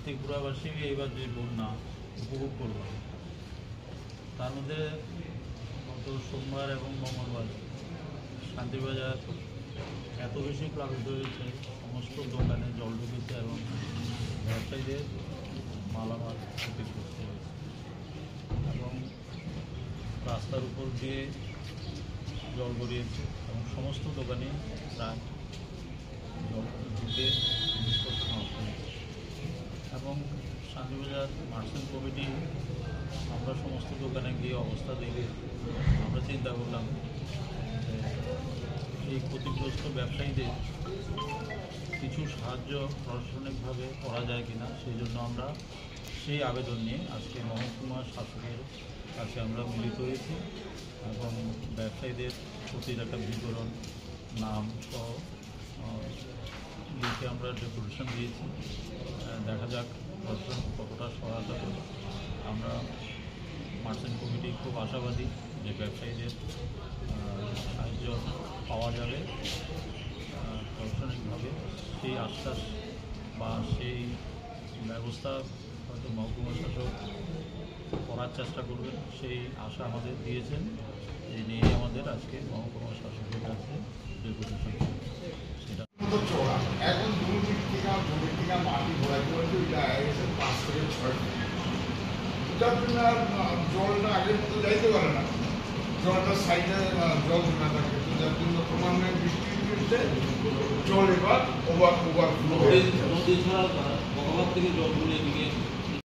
ত্রিপুরাবাসী এইবার যে বন্যা উপভোগ করব, তার মধ্যে গত সোমবার এবং মঙ্গলবার শান্তিবাজার এত বেশি প্লাবিত হয়েছে, সমস্ত দোকানে জল ঢুকেছে এবং ব্যবসায়ীদের মালামাল ক্ষতিগ্রস্ত হয়েছে এবং রাস্তার উপর দিয়ে জল গড়িয়েছে এবং সমস্ত দোকানে প্রায় জল ঢুকে জিনিসপত্র নষ্ট হয়েছে। এবং শান্তিবাজার মার্চেন্ট কমিটি আমরা সমস্ত দোকানে গিয়ে অবস্থা দেখে আমরা চিন্তা করলাম যে এই ক্ষতিগ্রস্ত ব্যবসায়ীদের কিছু সাহায্য প্রশাসনিকভাবে করা যায় কিনা, সেই জন্য আমরা সেই আবেদন নিয়ে আজকে মহকুমা শাসকের কাছে আমরা মিলিত হয়েছি এবং ব্যবসায়ীদের প্রতির একটা বিবরণ নাম সহ লিখে আমরা ডেপুটেশন দিয়েছি। দেখা যাক প্রশাসন কতটা সহায়তা করে। আমরা মার্চেন্ট কমিটি খুব আশাবাদী যে ব্যবসায়ীদের সাহায্য পাওয়া যাবে প্রশাসনিকভাবে। সেই আশ্বাস বা সেই ব্যবস্থা হয়তো মহকুমা শাসক করার চেষ্টা করবেন, সেই আশা আমাদের দিয়েছেন। এই নিয়ে আমাদের আজকে মহকুমা শাসকের কাছে ডেপুটেশন সেটা এখন জমি থেকে মাটি ঘোরাতে হচ্ছে, পাঁচ থেকে 6 ফুট, যার জন্য আর জলটা আগের মতো যাইতে পারে না, জলটা সাইডে জল জমা থাকে, যার জন্য ক্রমান্বয়ে বৃষ্টি হচ্ছে, জল এবার ওভারফ্লো হয়ে নদী ছাড়া ভগবান থেকে জলগুলো এদিকে